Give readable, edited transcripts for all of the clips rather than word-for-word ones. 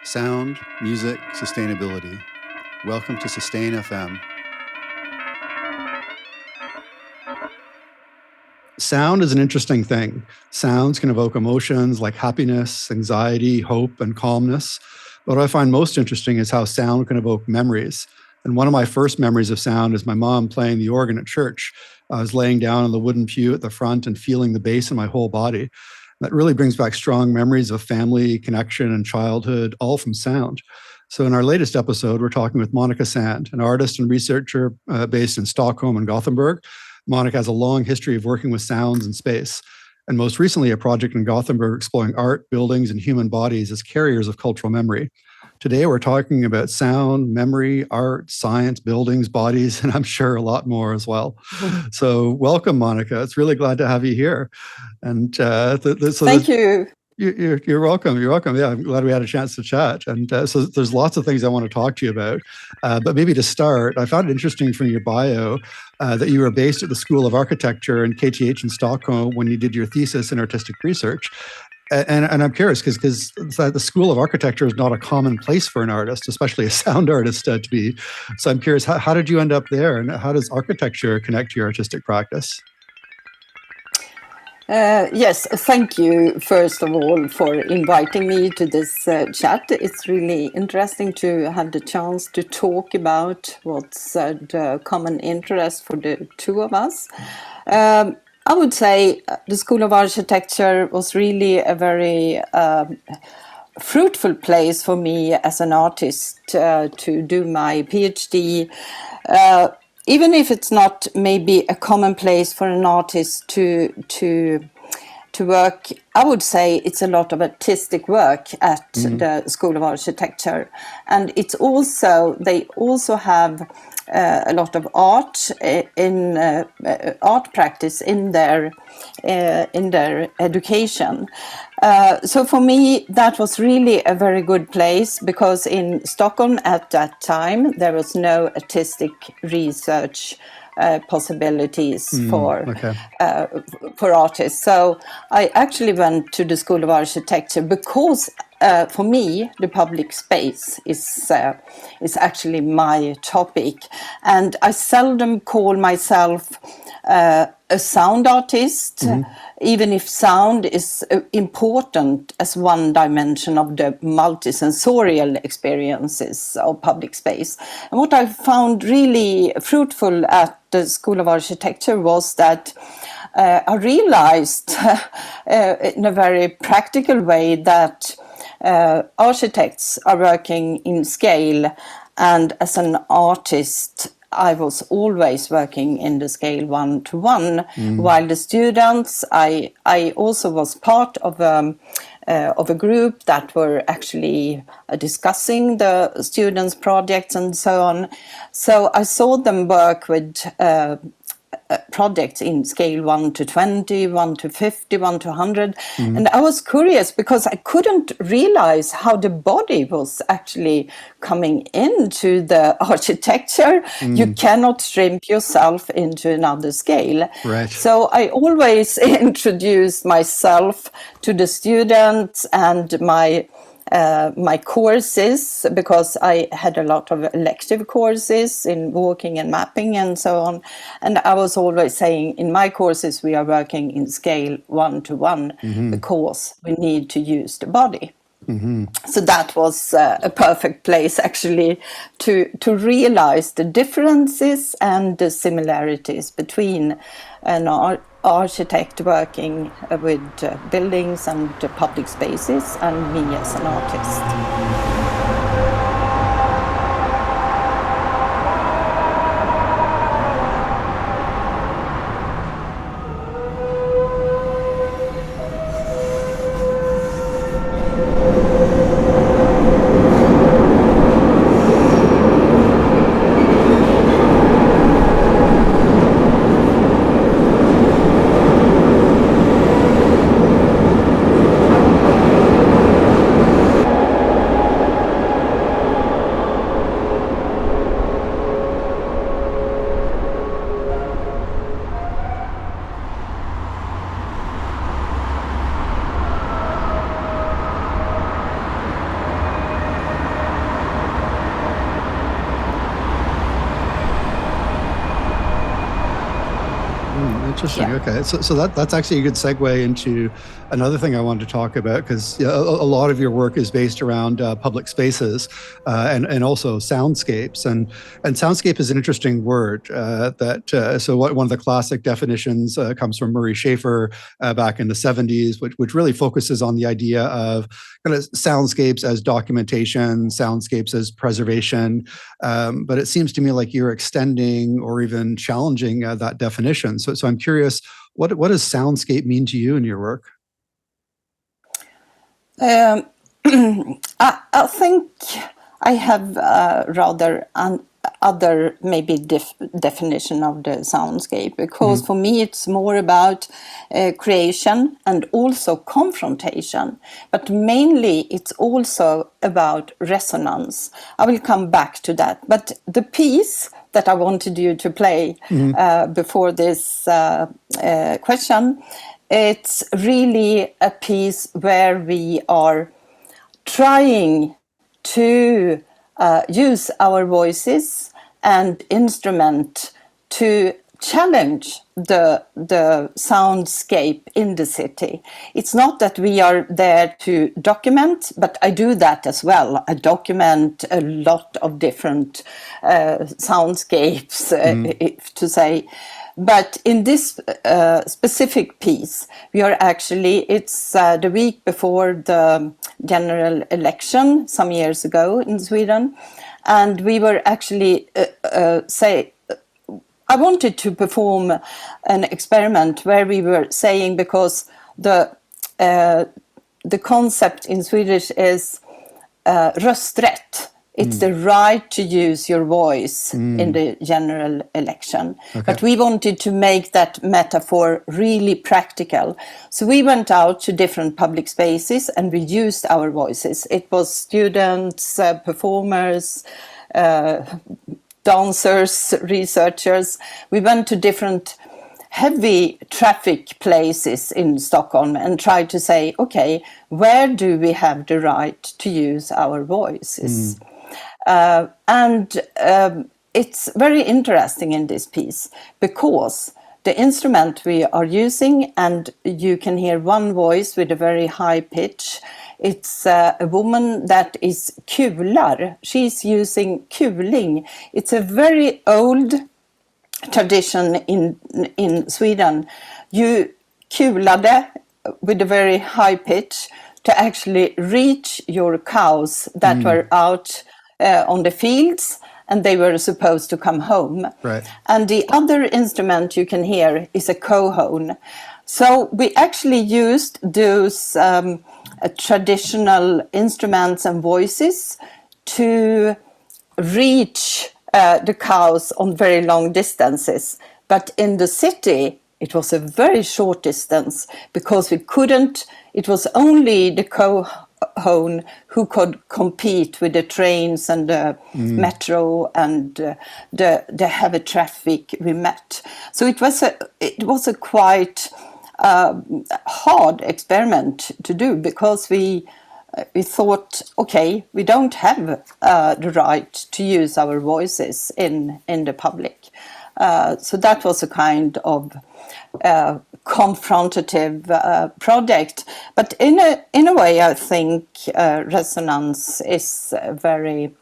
Sound, music, sustainability. Welcome to Sustain FM. Sound is an interesting thing. Sounds can evoke emotions like happiness, anxiety, hope, and calmness. What I find most interesting is how sound can evoke memories. And one of my first memories of sound is my mom playing the organ at church. I was laying down on the wooden pew at the front and feeling the bass in my whole body. That really brings back strong memories of family, connection, and childhood, all from sound. So in our latest episode, we're talking with Monica Sand, an artist and researcher based in Stockholm and Gothenburg. Monica has a long history of working with sounds and space, and most recently a project in Gothenburg exploring art, buildings, and human bodies as carriers of cultural memory. Today, we're talking about sound, memory, art, science, buildings, bodies, and I'm sure a lot more as well. So welcome, Monica. It's really glad to have you here. And Thank you. You're welcome. You're welcome. Yeah, I'm glad we had a chance to chat. And so there's lots of things I want to talk to you about. But maybe to start, I found it interesting from your bio that you were based at the School of Architecture and KTH in Stockholm when you did your thesis in artistic research. And I'm curious because the School of Architecture is not a common place for an artist, especially a sound artist to be. So I'm curious, how did you end up there, and how does architecture connect to your artistic practice? Yes, thank you, first of all, for inviting me to this chat. It's really interesting to have the chance to talk about what's the common interest for the two of us. I would say the School of Architecture was really a very fruitful place for me as an artist to do my PhD. Even if it's not maybe a common place for an artist to work, I would say it's a lot of artistic work at the School of Architecture, and it's also they also have a lot of art in art practice in their education. So for me, that was really a very good place, because in Stockholm at that time there was no artistic research possibilities for artists. So I actually went to the School of Architecture because for me the public space is actually my topic, and I seldom call myself a sound artist, even if sound is important as one dimension of the multisensorial experiences of public space. And what I found really fruitful at the School of Architecture was that I realized in a very practical way that architects are working in scale, and as an artist I was always working in the scale 1-to-1, while the students, I also was part of a group that were actually discussing the students' projects and so on. So I saw them work with projects in scale 1-to-20, 1-to-50, 1-to-100. And I was curious because I couldn't realize how the body was actually coming into the architecture. You cannot shrink yourself into another scale. Right. So I always introduced myself to the students and my courses, because I had a lot of elective courses in walking and mapping and so on. And I was always saying in my courses we are working in scale 1-to-1 because we need to use the body. So that was a perfect place actually to realize the differences and the similarities between an architect working with buildings and public spaces and me as an artist. Interesting. Yeah. Okay, so that's actually a good segue into another thing I wanted to talk about, because a lot of your work is based around public spaces and also soundscapes, and soundscape is an interesting word. One of the classic definitions comes from Murray Schafer back in the '70s, which really focuses on the idea of kind of soundscapes as documentation, soundscapes as preservation. But it seems to me like you're extending or even challenging that definition. So I'm curious, what does soundscape mean to you in your work? Um, I think I have rather other maybe definition of the soundscape, because for me it's more about creation and also confrontation, but mainly it's also about resonance. I will come back to that, but the piece that I wanted you to play before this question, it's really a piece where we are trying to use our voices and instrument to challenge the soundscape in the city. It's not that we are there to document, but I do that as well. I document a lot of different soundscapes, if to say. But in this specific piece, we are actually, it's the week before the general election some years ago in Sweden. And we were actually, I wanted to perform an experiment where we were saying, because the concept in Swedish is rösträtt. It's the right to use your voice in the general election. Okay. But we wanted to make that metaphor really practical. So we went out to different public spaces and we used our voices. It was students, performers, dancers, researchers. We went to different heavy traffic places in Stockholm and tried to say, okay, where do we have the right to use our voices? It's very interesting in this piece, because the instrument we are using, and you can hear one voice with a very high pitch. It's a woman that is kular. She's using kuling. It's a very old tradition in Sweden. You kulade with a very high pitch to actually reach your cows that were out on the fields, and they were supposed to come home. Right. And the other instrument you can hear is a cohorn. So we actually used those traditional instruments and voices to reach the cows on very long distances. But in the city, it was a very short distance, because we couldn't, it was only the cohorn who could compete with the trains and the metro and the heavy traffic we met. So it was a quite hard experiment to do, because we thought, okay, we don't have the right to use our voices in the public. So that was a kind of confrontative project. But in a way, I think resonance is a very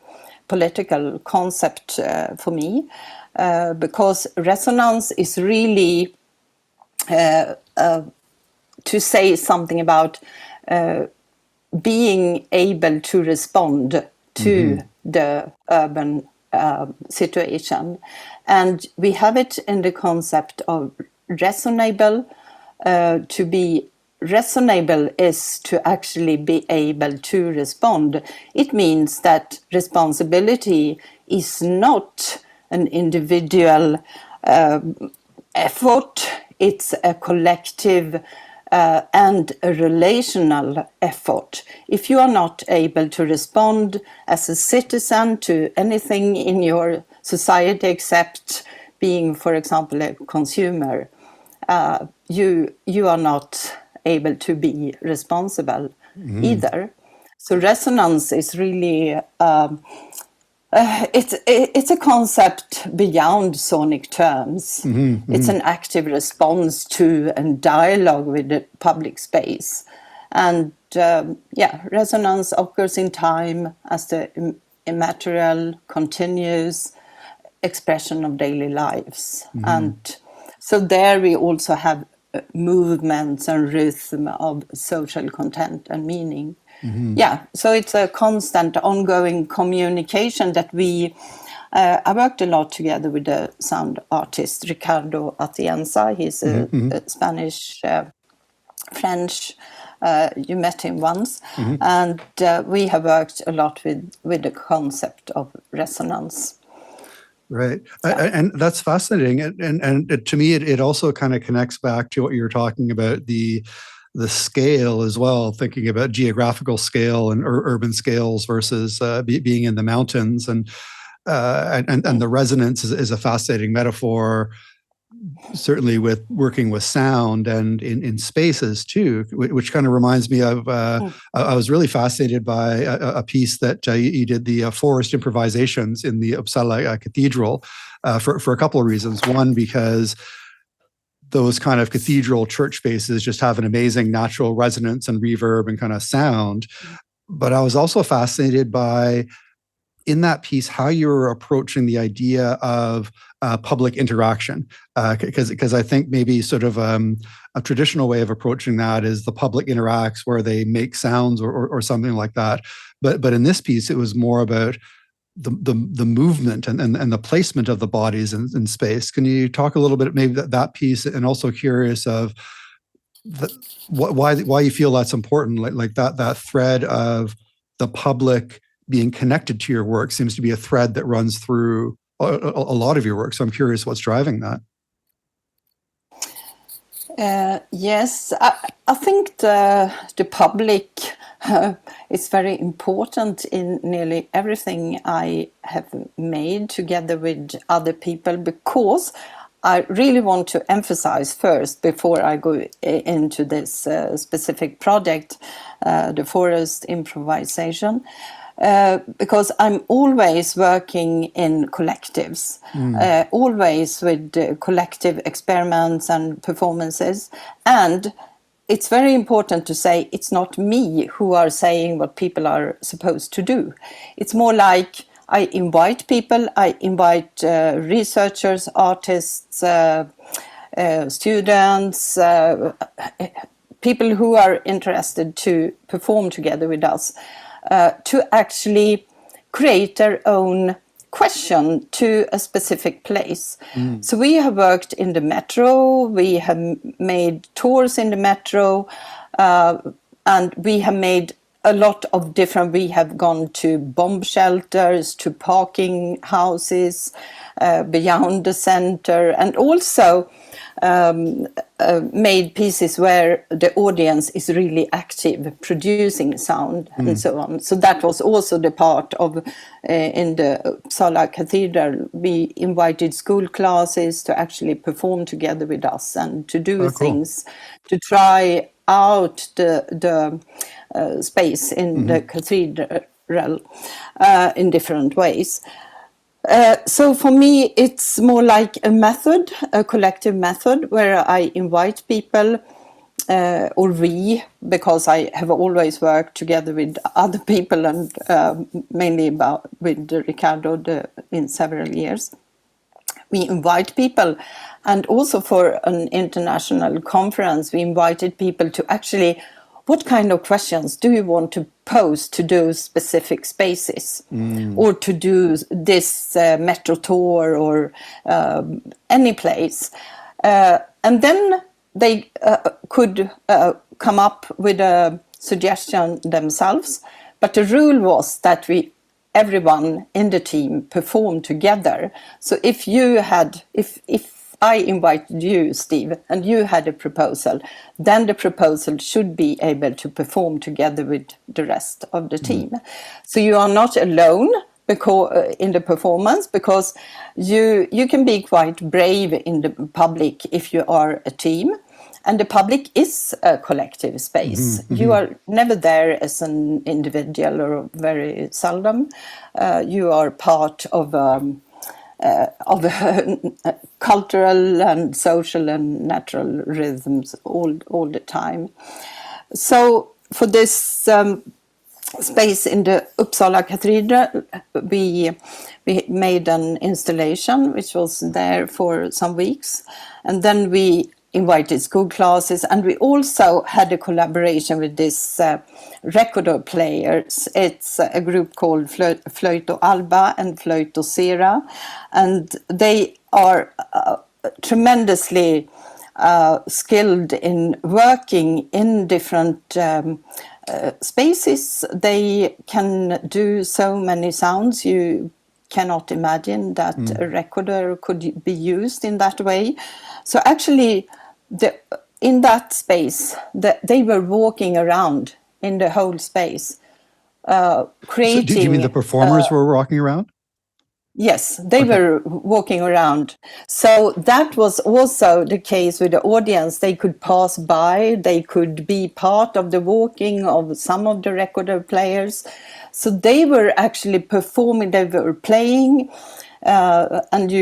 political concept for me, because resonance is really to say something about being able to respond to the urban situation. And we have it in the concept of resonable. To be resonable is to actually be able to respond. It means that responsibility is not an individual effort, it's a collective and a relational effort. If you are not able to respond as a citizen to anything in your society except being, for example, a consumer, you are not able to be responsible either. So resonance is really It's a concept beyond sonic terms. It's an active response to and dialogue with the public space. And resonance occurs in time as the immaterial, continuous expression of daily lives. And so there we also have movements and rhythm of social content and meaning. Yeah, so it's a constant ongoing communication that I worked a lot together with the sound artist Ricardo Atienza. He's a Spanish French. You met him once, and we have worked a lot with the concept of resonance. Right. And that's fascinating. And to me, it also kind of connects back to what you were talking about, the scale as well, thinking about geographical scale and urban scales versus being in the mountains. And the resonance is a fascinating metaphor, certainly with working with sound and in spaces too, which kind of reminds me of, I was really fascinated by a piece that you did, the forest improvisations in the Uppsala Cathedral, for a couple of reasons. One, because those kind of cathedral church spaces just have an amazing natural resonance and reverb and kind of sound. But I was also fascinated by, in that piece, how you're approaching the idea of public interaction, because I think maybe sort of a traditional way of approaching that is the public interacts where they make sounds or something like that. But in this piece, it was more about the movement and the placement of the bodies in space. Can you talk a little bit maybe that piece, and also curious of why you feel that's important, like that thread of the public being connected to your work seems to be a thread that runs through a lot of your work. So I'm curious what's driving that. Yes, I think the public is very important in nearly everything I have made together with other people, because I really want to emphasize first, before I go into this specific project, the forest improvisation, because I'm always working in collectives, always with collective experiments and performances. And it's very important to say it's not me who are saying what people are supposed to do. It's more like I invite people, I invite researchers, artists, students, people who are interested to perform together with us, to actually create their own question to a specific place. So we have worked in the metro, we have made tours in the metro, and we have made a lot of different, we have gone to bomb shelters, to parking houses, beyond the center, and also made pieces where the audience is really active, producing sound and so on. So that was also the part of, in the Uppsala Cathedral, we invited school classes to actually perform together with us and to do things, to try out the space in the cathedral in different ways. So for me, it's more like a method, a collective method, where I invite people, or we, because I have always worked together with other people and mainly with Ricardo in several years. We invite people, and also for an international conference, we invited people to actually, what kind of questions do you want to pose to those specific spaces, or to do this metro tour, or any place? And then they could come up with a suggestion themselves. But the rule was that everyone in the team performed together. So if I invited you, Steve, and you had a proposal, then the proposal should be able to perform together with the rest of the team. So you are not alone in the performance, because you can be quite brave in the public if you are a team. And the public is a collective space. You are never there as an individual, or very seldom. You are part of cultural and social and natural rhythms all the time. So for this space in the Uppsala Cathedral, we made an installation which was there for some weeks, and then we invited school classes, and we also had a collaboration with this recorder players. It's a group called Flöjto Alba and Flöjto Sera, and they are tremendously skilled in working in different spaces. They can do so many sounds. You cannot imagine that a recorder could be used in that way. So actually, in that space, they were walking around in the whole space, So do you mean the creating. performers were walking around? Yes, they Okay. were walking around. So that was also the case with the audience. They could pass by, they could be part of the walking of some of the recorder players. So they were actually performing, they were playing. And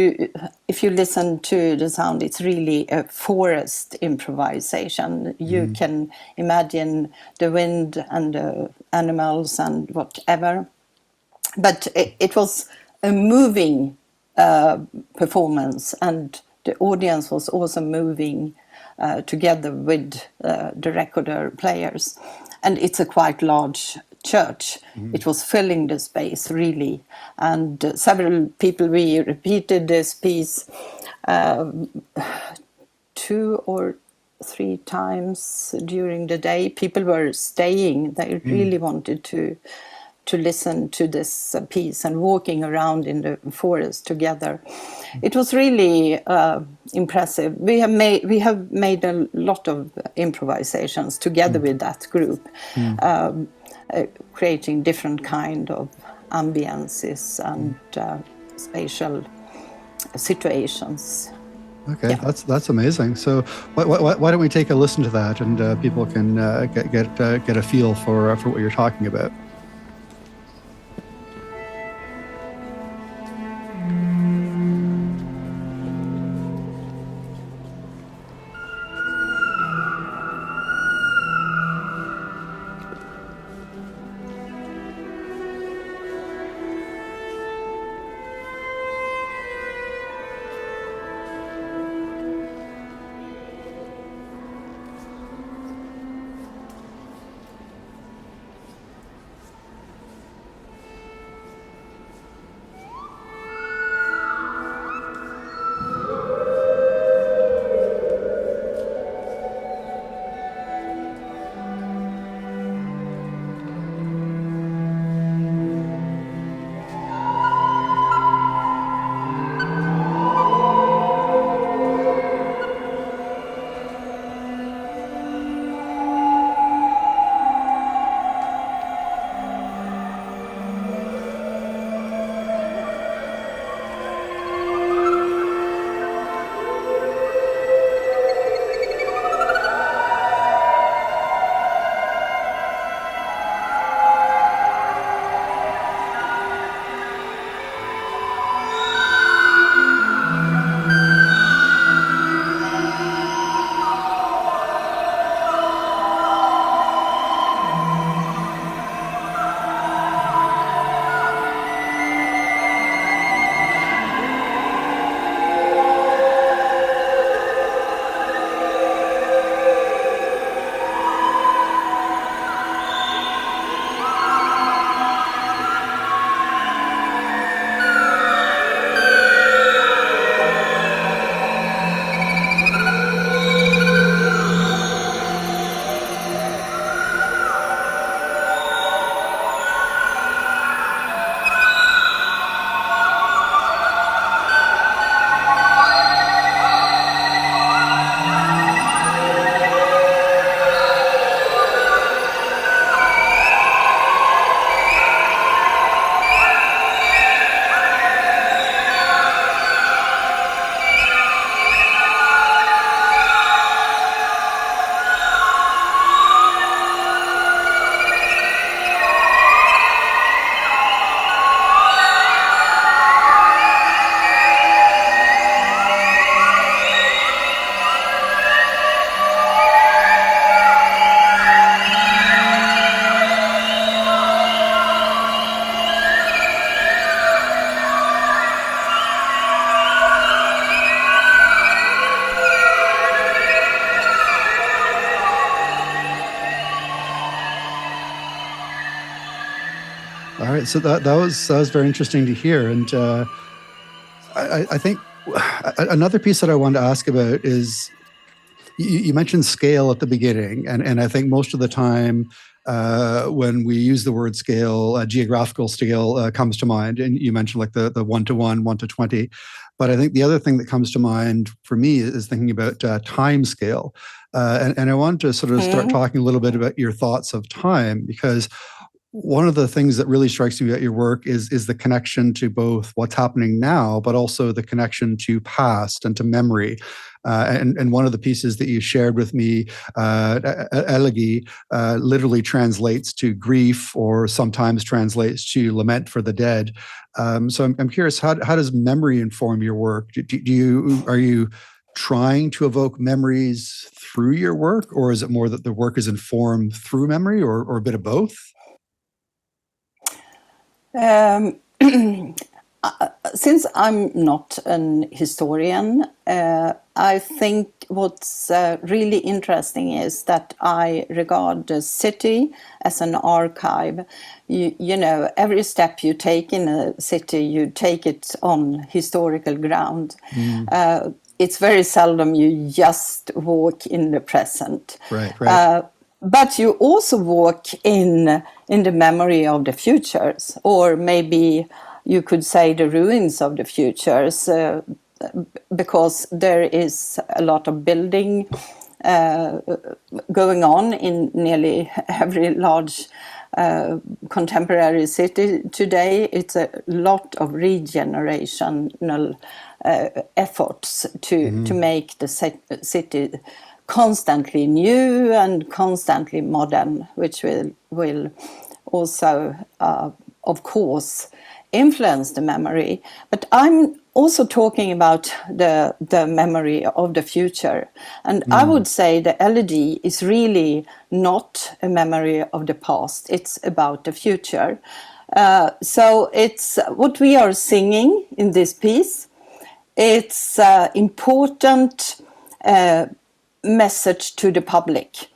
if you listen to the sound, it's really a forest improvisation. You can imagine the wind and the animals and whatever. But it was a moving performance, and the audience was also moving together with the recorder players. And it's a quite large church. It was filling the space really, and several people, we repeated this piece 2 or 3 times during the day. People were staying. They really wanted to listen to this piece and walking around in the forest together. It was really impressive. We have made a lot of improvisations together with that group, creating different kind of ambiances and spatial situations. Okay, Yeah. that's amazing. So why don't we take a listen to that, and people can get a feel for what you're talking about. So that was very interesting to hear, and I think another piece that I wanted to ask about is you mentioned scale at the beginning, and I think most of the time when we use the word scale, geographical scale comes to mind, and you mentioned like the 1-to-1, 1-to-20. But I think the other thing that comes to mind for me is thinking about time scale, and I want to sort of start talking a little bit about your thoughts of time, because one of the things that really strikes me about your work is the connection to both what's happening now, but also the connection to past and to memory. And one of the pieces that you shared with me, elegy, literally translates to grief, or sometimes translates to lament for the dead. So I'm curious, how does memory inform your work? Are you trying to evoke memories through your work, or is it more that the work is informed through memory, or a bit of both? Um, since I'm not an historian, I think what's really interesting is that I regard the city as an archive. You know, every step you take in a city, you take it on historical ground. It's very seldom you just walk in the present. Right. But you also walk in the memory of the futures, or maybe you could say the ruins of the futures, because there is a lot of building going on in nearly every large contemporary city today. It's a lot of regenerational efforts to make the city constantly new and constantly modern, which will also, of course, influence the memory. But I'm also talking about the memory of the future. And I would say the elegy is really not a memory of the past, it's about the future. So it's what we are singing in this piece. It's important message to the public.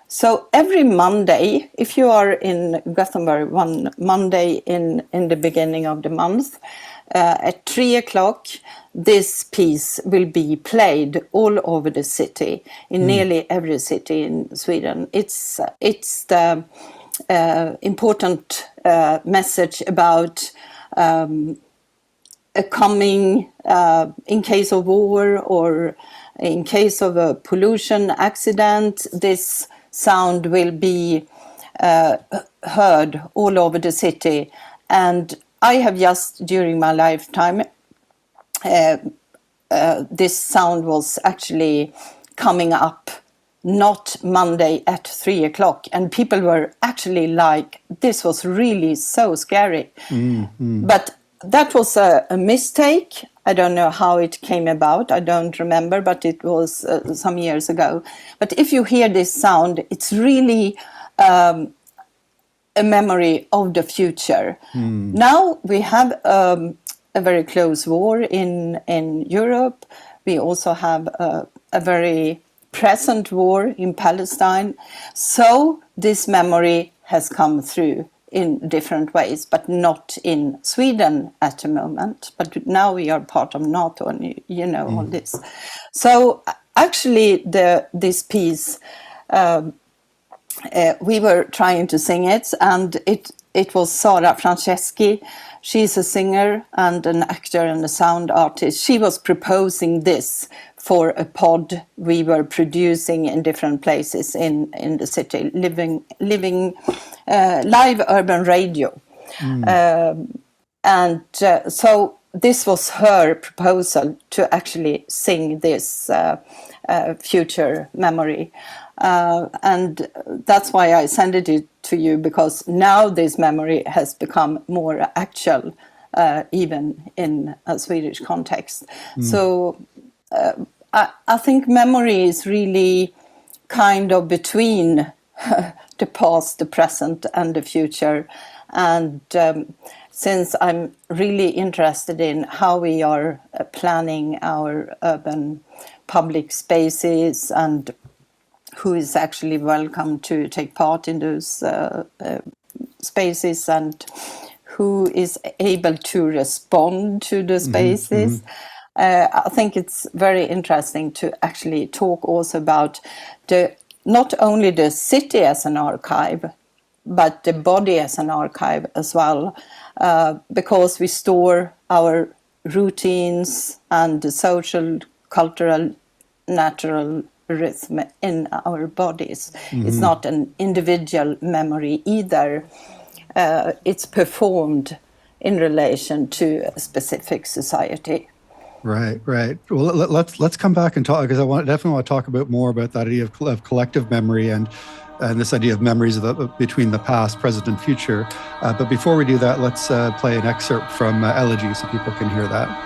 So every Monday, if you are in Gothenburg, one Monday in the beginning of the month, at 3 o'clock, this piece will be played all over the city, in nearly every city in Sweden. It's the important message about a coming, in case of war or in case of a pollution accident, this sound will be heard all over the city. And I have just, during my lifetime, this sound was actually coming up not Monday at 3 o'clock. And people were actually like, this was really so scary. But that was a mistake. I don't know how it came about. I don't remember, but it was some years ago. But if you hear this sound, it's really a memory of the future. Now we have a very close war in Europe. We also have a very present war in Palestine. So this memory has come through in different ways, but not in Sweden at the moment. But now we are part of NATO, and you know all this. So actually, this piece, we were trying to sing it, and it was Sara Franceschi. She's a singer and an actor and a sound artist. She was proposing this for a pod we were producing in different places in the city, living live urban radio. So this was her proposal to actually sing this future memory. And that's why I sent it to you, because now this memory has become more actual, even in a Swedish context. So I think memory is really kind of between the past, the present, and the future. And since I'm really interested in how we are planning our urban public spaces and who is actually welcome to take part in those spaces, and who is able to respond to the spaces. I think it's very interesting to actually talk also about not only the city as an archive, but the body as an archive as well, because we store our routines and the social, cultural, natural rhythm in our bodies. It's not an individual memory either. It's performed in relation to a specific society. Right, right. Well, let's come back and talk, because definitely want to talk about more about that idea of collective memory and this idea of memories between the past, present, and future. But before we do that, let's play an excerpt from Elegy so people can hear that.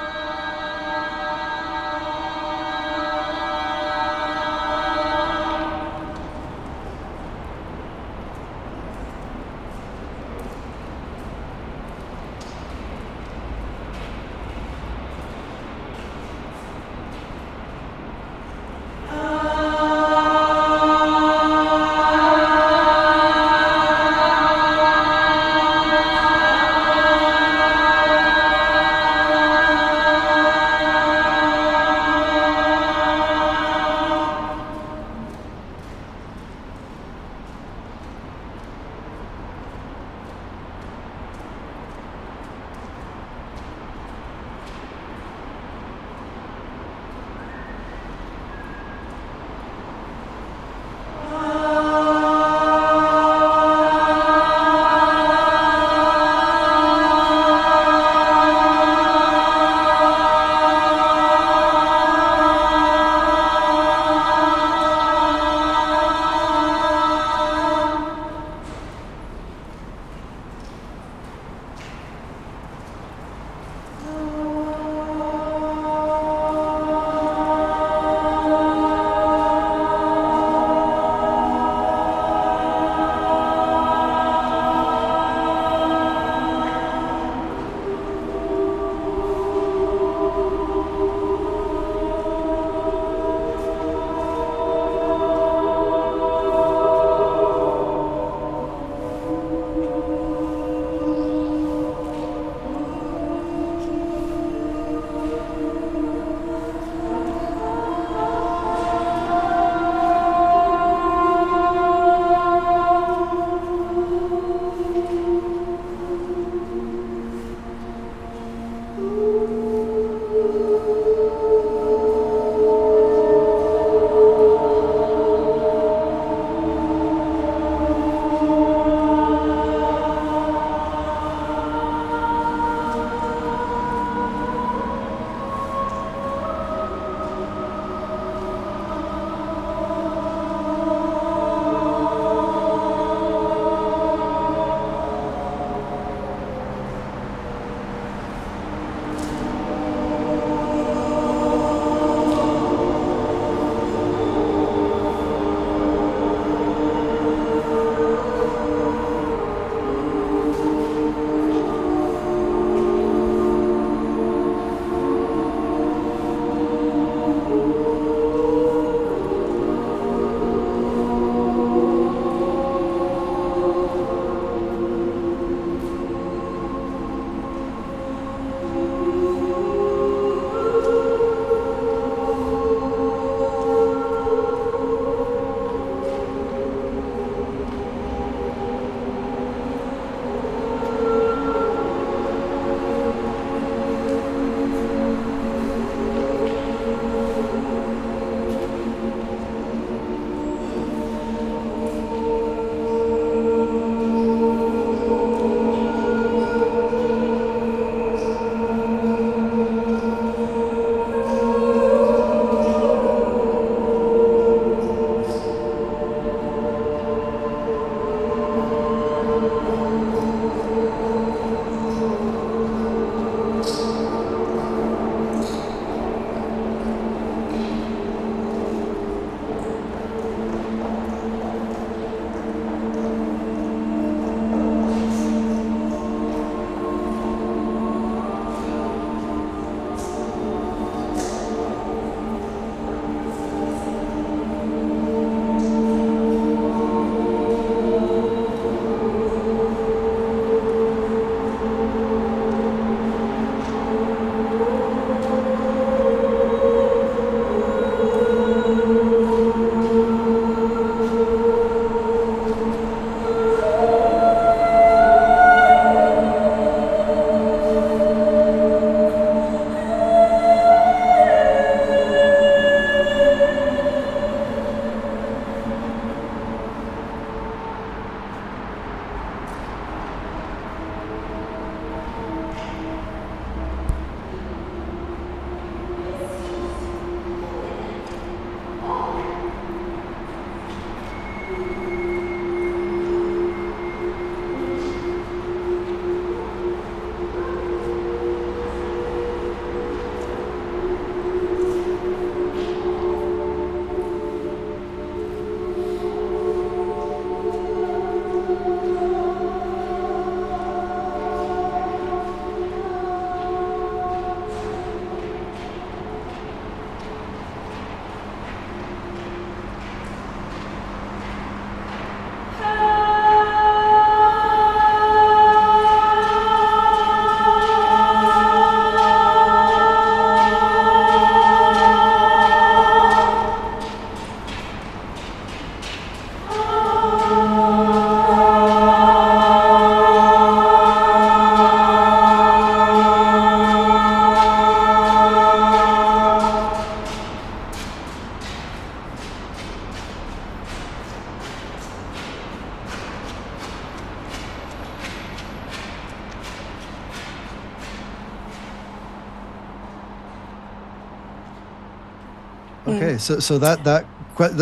Okay, so that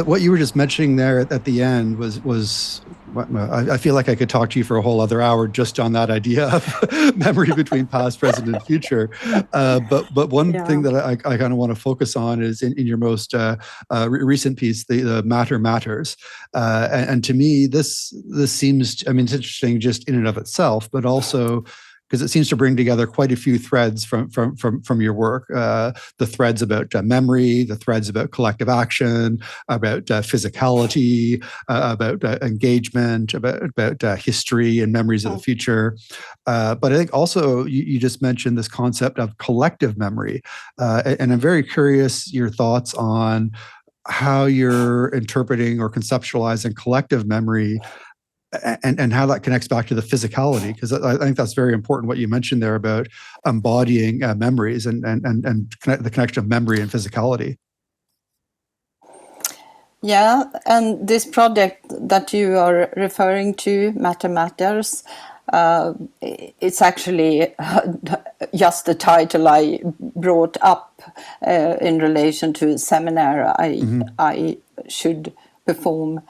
what you were just mentioning there at the end was I feel like I could talk to you for a whole other hour just on that idea of memory between past, present, and future. But one thing Yeah. that I kind of want to focus on is in your most recent piece, the matter matters, and to me this seems, I mean, it's interesting just in and of itself, but also because it seems to bring together quite a few threads from your work. The threads about memory, the threads about collective action, about physicality, about engagement, about history and memories of the future. But I think also you just mentioned this concept of collective memory, and I'm very curious your thoughts on how you're interpreting or conceptualizing collective memory and how that connects back to the physicality, because I think that's very important what you mentioned there about embodying memories and the connection of memory and physicality. Yeah, and this project that you are referring to, Matter Matters, it's actually just the title I brought up in relation to a seminar I should perform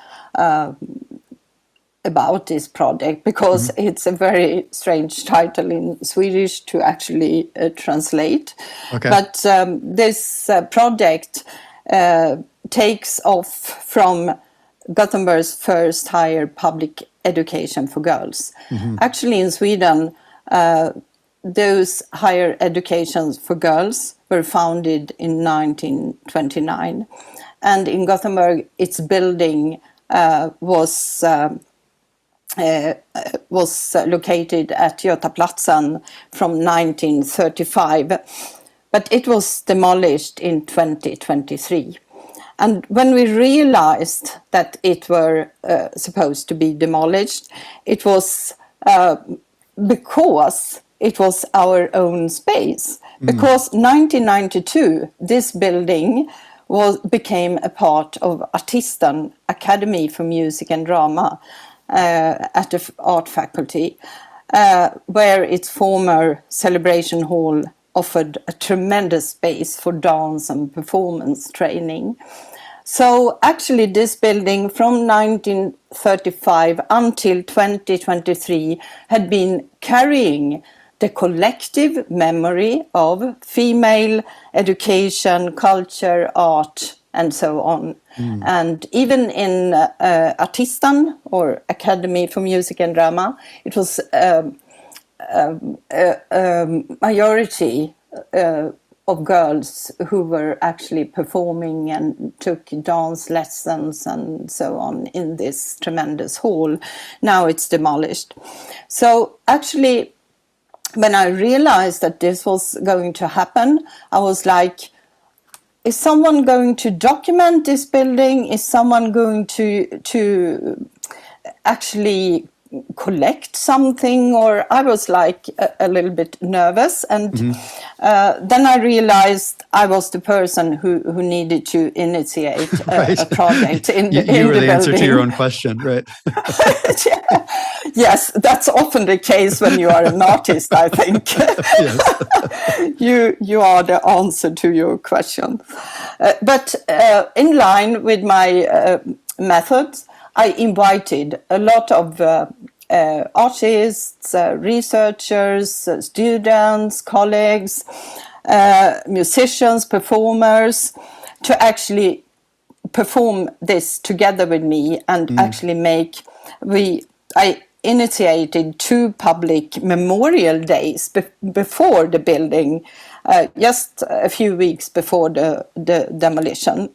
about this project, because it's a very strange title in Swedish to actually translate. Okay. But this project takes off from Gothenburg's first higher public education for girls. Actually, in Sweden, those higher educations for girls were founded in 1929. And in Gothenburg, its building was located at Götaplatsen from 1935, but it was demolished in 2023. And when we realized that it were supposed to be demolished, it was because it was our own space. Because 1992, this building became a part of Artisten, Academy for Music and Drama, at the art faculty, where its former celebration hall offered a tremendous space for dance and performance training. So actually this building from 1935 until 2023 had been carrying the collective memory of female education, culture, art, and so on. And even in Artisten, or Academy for Music and Drama, it was a majority of girls who were actually performing and took dance lessons and so on in this tremendous hall. Now it's demolished. So actually, when I realized that this was going to happen, I was like, is someone going to document this building? Is someone going to actually collect something? Or I was like a little bit nervous. And then I realized I was the person who needed to initiate a project in the You were the answer building. to your own question, right? Yeah. Yes, that's often the case when you are an artist, I think. You are the answer to your question. But in line with my methods, I invited a lot of artists, researchers, students, colleagues, musicians, performers, to actually perform this together with me and actually I initiated 2 public memorial days before the building, just a few weeks before the demolition.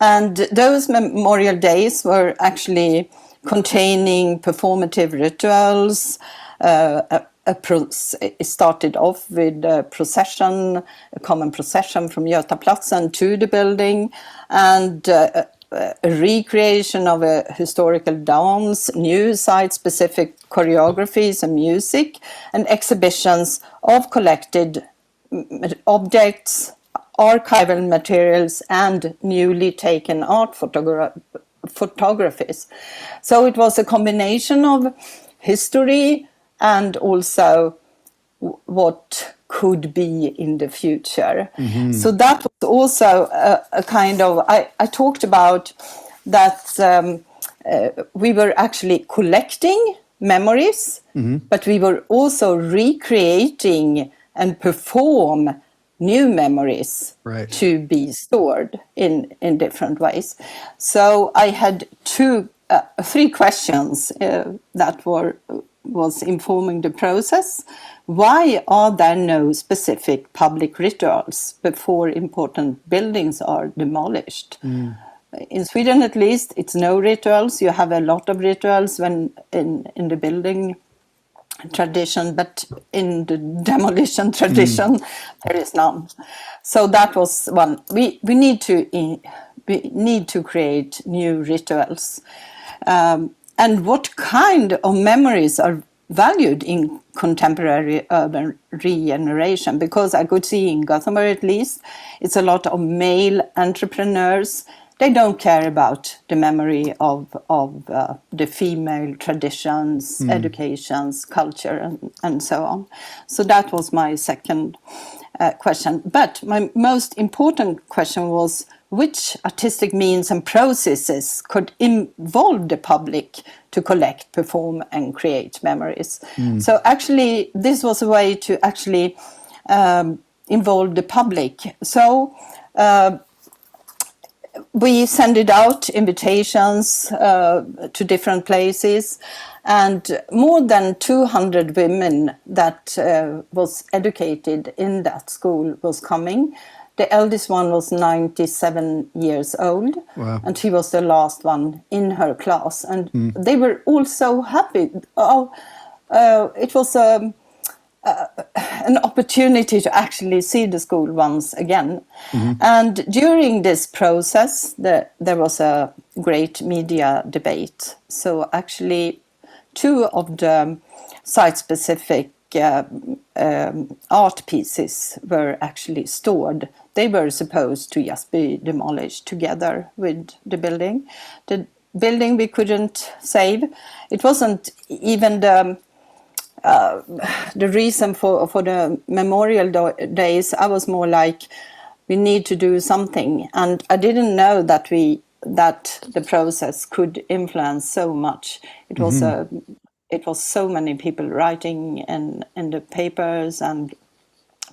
And those memorial days were actually containing performative rituals. It started off with a common procession from Götaplatsen to the building, and a recreation of a historical dance, new site-specific choreographies and music, and exhibitions of collected objects, archival materials, and newly taken art photographies. So it was a combination of history and also what could be in the future. So that was also a kind of, I talked about that we were actually collecting memories, but we were also recreating and perform new memories to be stored in different ways. So I had three questions that was informing the process. Why are there no specific public rituals before important buildings are demolished? In Sweden, at least, it's no rituals. You have a lot of rituals when in the building tradition, but in the demolition tradition, there is none. So that was one. We need to create new rituals. And what kind of memories are valued in contemporary urban regeneration? Because I could see in Gothenburg, at least, it's a lot of male entrepreneurs. They don't care about the memory of the female traditions, educations, culture, and so on. So that was my second question. But my most important question was, which artistic means and processes could involve the public to collect, perform, and create memories? So actually, this was a way to actually involve the public. So we sent it out invitations to different places, and more than 200 women that was educated in that school was coming. The eldest one was 97 years old, and she was the last one in her class. And they were all so happy. It was an opportunity to actually see the school once again. And during this process, there was a great media debate. So actually, two of the site-specific art pieces were actually stored. They were supposed to just be demolished together with the building. The building we couldn't save. It wasn't even the reason for the memorial days. I was more like, we need to do something, and I didn't know that the process could influence so much. It was it was so many people writing in the papers and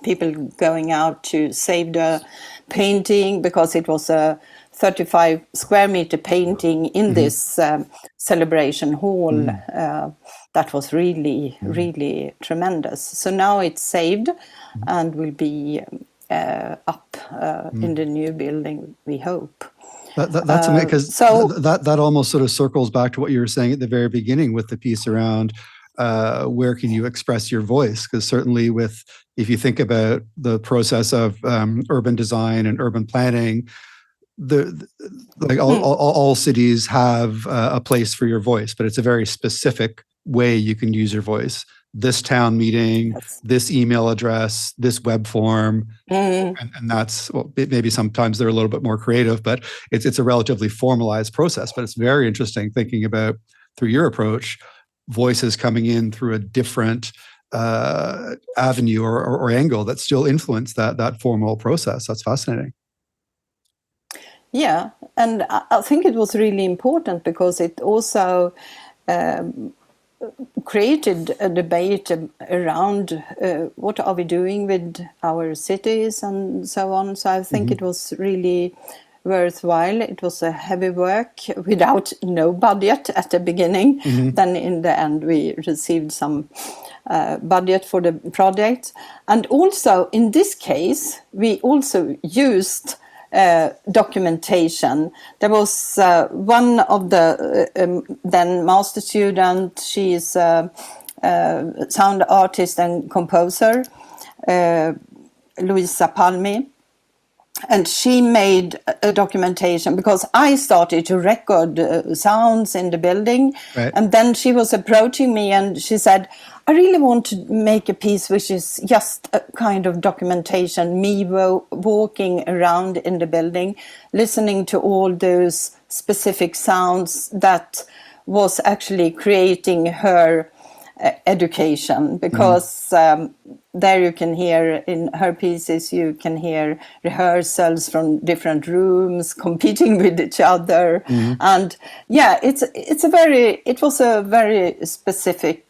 people going out to save the painting, because it was a 35 square meter painting in this celebration hall. That was really, really tremendous. So now it's saved and will be up in the new building, we hope. That's amazing, because that almost sort of circles back to what you were saying at the very beginning with the piece around where can you express your voice? Because certainly if you think about the process of urban design and urban planning, all cities have a place for your voice, but it's a very specific way you can use your voice. This town meeting, this email address, this web form, and that's, well, maybe sometimes they're a little bit more creative, but it's a relatively formalized process. But it's very interesting thinking about, through your approach, voices coming in through a different avenue or angle that still influence that formal process. That's fascinating. Yeah, and I think it was really important because it also created a debate around what are we doing with our cities and so on. So I think it was really worthwhile. It was a heavy work without no budget at the beginning. Then in the end we received some budget for the project. And also in this case we also used documentation. There was one of the then master student. She is a sound artist and composer, Luisa Palmi, and she made a documentation because I started to record sounds in the building, and then she was approaching me and she said, I really want to make a piece which is just a kind of documentation, me walking around in the building, listening to all those specific sounds that was actually creating her education, because there you can hear in her pieces, you can hear rehearsals from different rooms competing with each other. Mm-hmm. And yeah, it was a very specific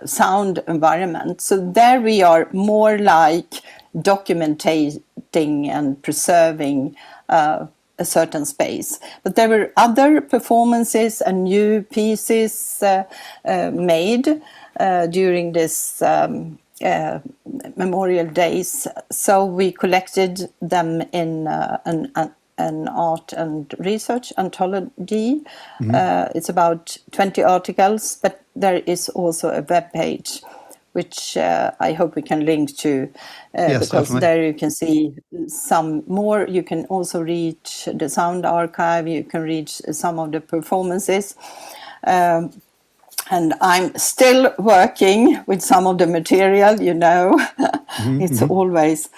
sound environment. So there we are more like documenting and preserving a certain space. But there were other performances and new pieces made during this Memorial Days. So we collected them in an art and research anthology. It's about 20 articles, but there is also a web page which I hope we can link to, Yes, because definitely. there you can see some more. You can also reach the sound archive, you can reach some of the performances. And I'm still working with some of the material, It's Mm-hmm. always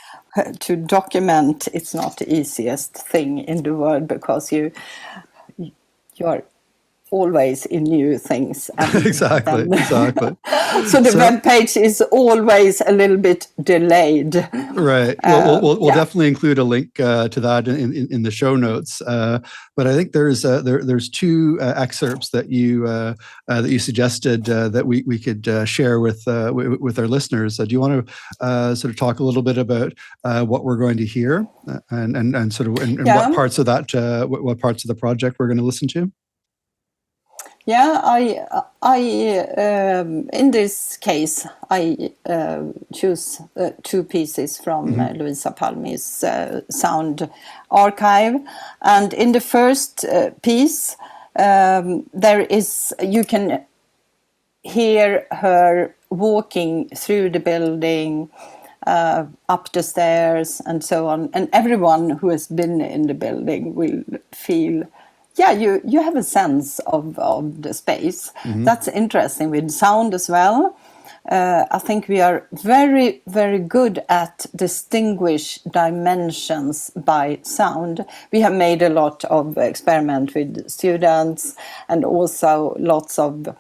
to document. It's not the easiest thing in the world, because you're always in new things, and Exactly, then exactly. so the So, web page is always a little bit delayed. right. Well, we'll Yeah. definitely include a link to that in the show notes. But I think there's two excerpts that you suggested that we could share with our listeners. Do you want to sort of talk a little bit about what we're going to hear and sort of and what Yeah. parts of that what parts of the project we're going to listen to? Yeah, in this case, I choose two pieces from Mm-hmm. Louisa Palmi's sound archive, and in the first piece, you can hear her walking through the building, up the stairs, and so on. And everyone who has been in the building will feel, yeah, you have a sense of the space. Mm-hmm. That's interesting with sound as well. I think we are very, very good at distinguish dimensions by sound. We have made a lot of experiment with students, and also lots of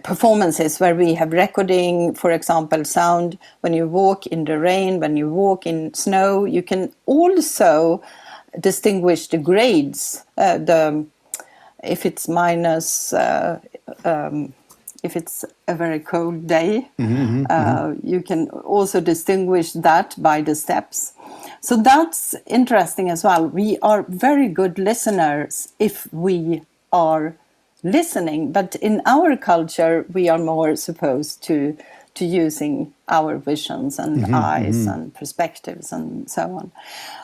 performances where we have recording, for example, sound when you walk in the rain, when you walk in snow. You can also distinguish the grades, if it's minus, if it's a very cold day. Mm-hmm. Mm-hmm. You can also distinguish that by the steps. So that's interesting as well. We are very good listeners if we are listening, but in our culture we are more supposed to using our visions and Mm-hmm. eyes Mm-hmm. and perspectives and so on.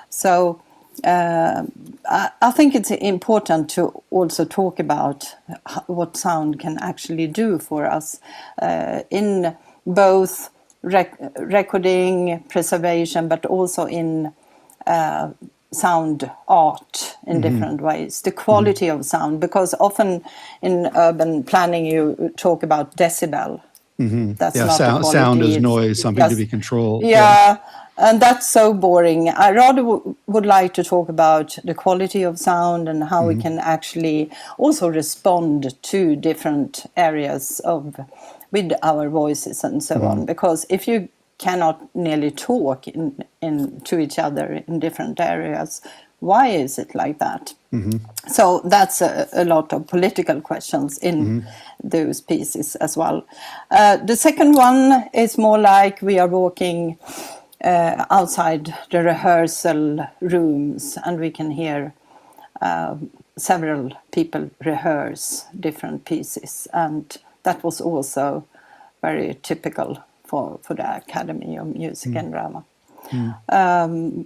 So I think it's important to also talk about what sound can actually do for us, in both recording, preservation, but also in sound art in Mm-hmm. different ways. The quality of sound, because often in urban planning you talk about decibel. Mm-hmm. That's Yeah, not the sound quality. is It's noise, something to just, be controlled. Yeah. yeah, and that's so boring. I rather would like to talk about the quality of sound and how we Mm-hmm. can actually also respond to different areas of with our voices and so Mm-hmm. on. Because if you cannot nearly talk in to each other in different areas, why is it like that? Mm-hmm. So that's a lot of political questions in Mm-hmm. those pieces as well. The second one is more like we are walking outside the rehearsal rooms, and we can hear several people rehearse different pieces, and that was also very typical for the Academy of Music and Drama.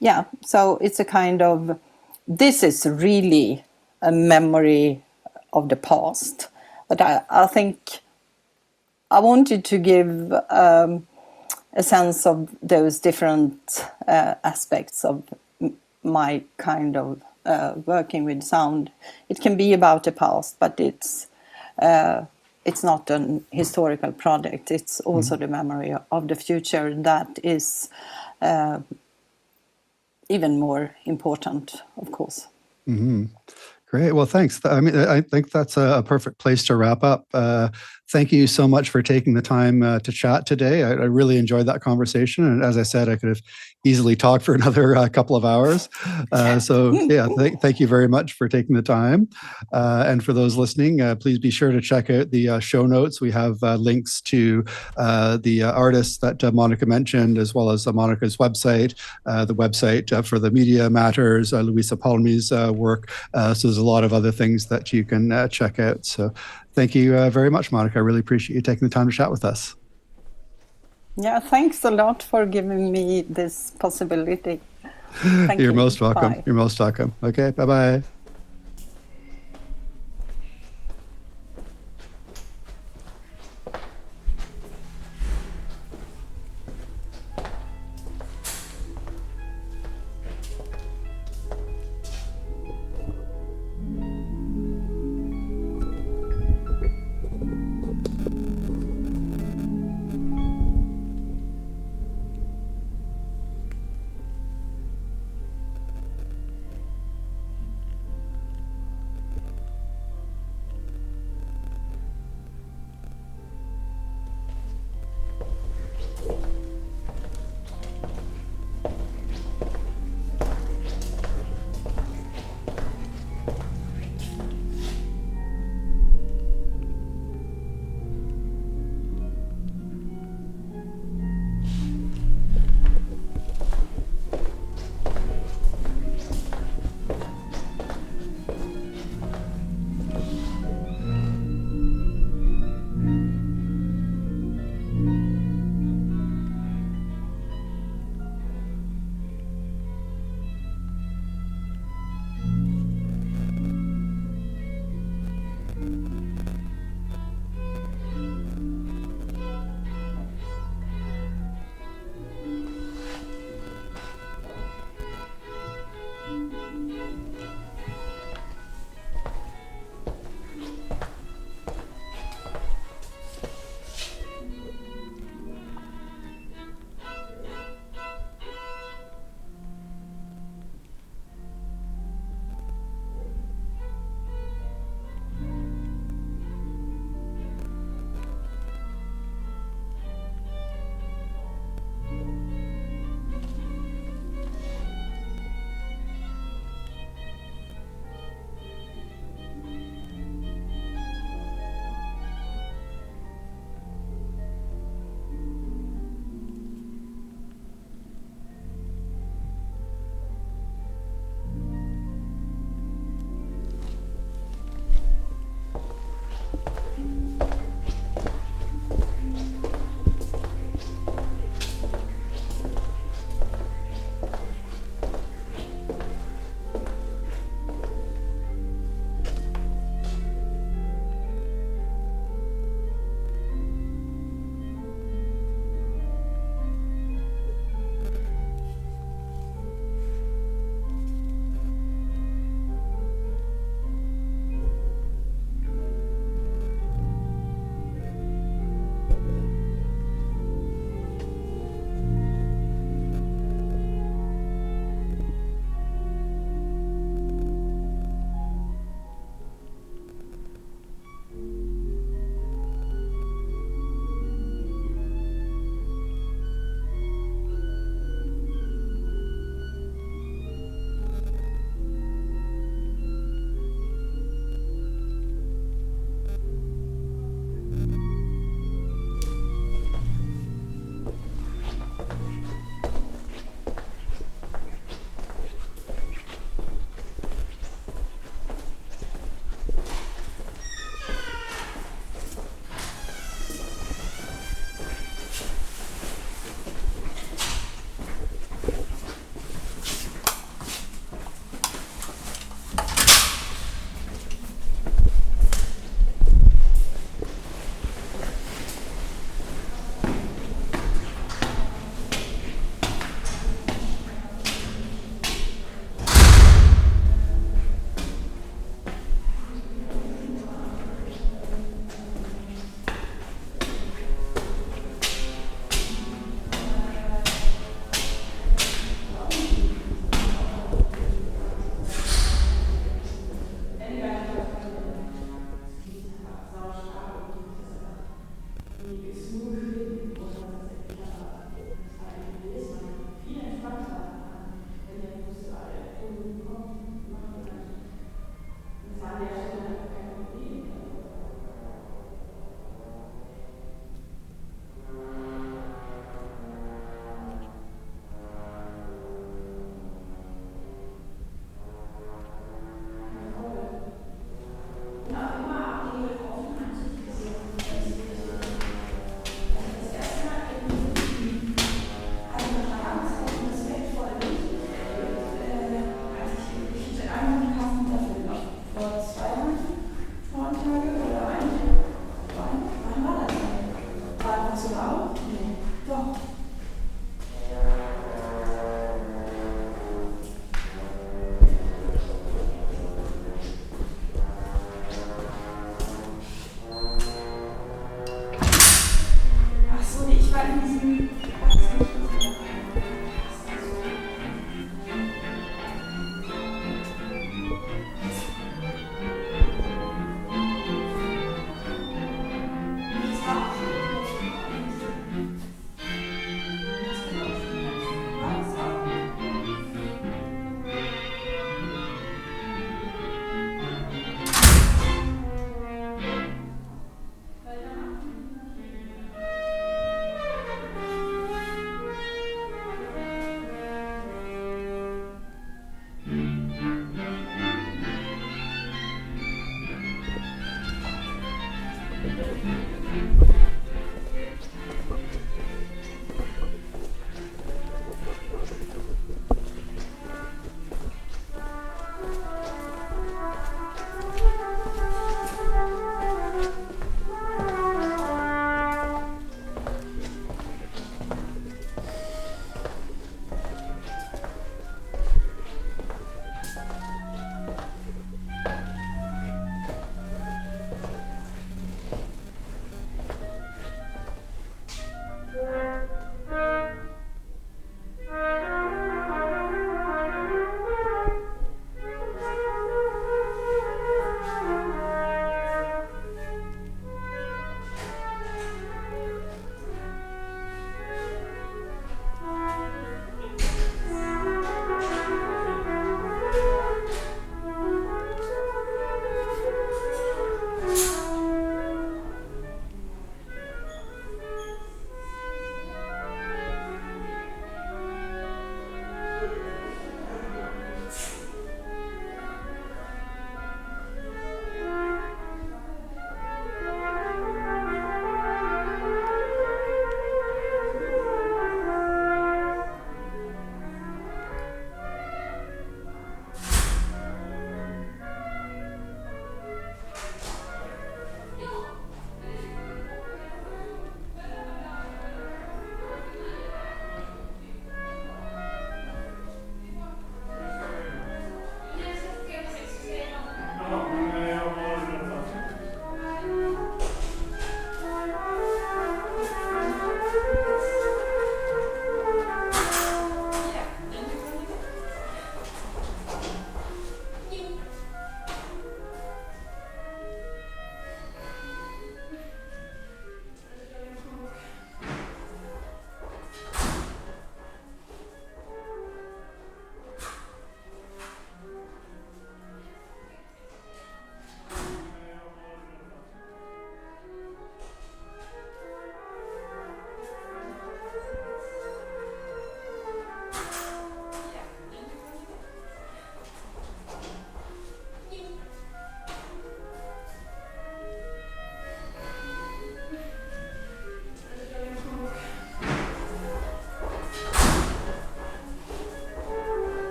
Yeah, so it's a kind of, this is really a memory of the past, but I think I wanted to give a sense of those different aspects of my kind of working with sound. It can be about the past, but it's not an historical project. It's also the memory of the future that is even more important, of course. Mm-hmm. Great. Well, thanks. I mean, I think that's a perfect place to wrap up. thank you so much for taking the time to chat today. I really enjoyed that conversation. And as I said, I could have easily talked for another couple of hours. Thank you very much for taking the time. And for those listening, please be sure to check out the show notes. We have links to the artists that Monica mentioned, as well as Monica's website, the website for the Media Matters, Luisa Palmi's work. So there's a lot of other things that you can check out. So thank you very much, Monica. I really appreciate you taking the time to chat with us. Yeah, thanks a lot for giving me this possibility. Thank you. You're most welcome. Bye. You're most welcome. Okay, bye-bye.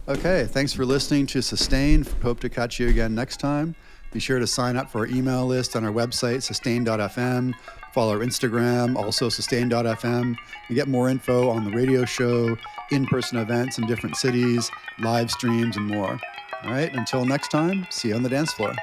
Okay, thanks for listening to Sustain. Hope to catch you again next time. Be sure to sign up for our email list on our website, sustain.fm. Follow our Instagram, also sustain.fm, and get more info on the radio show, in-person events in different cities, live streams, and more. All right, until next time, see you on the dance floor.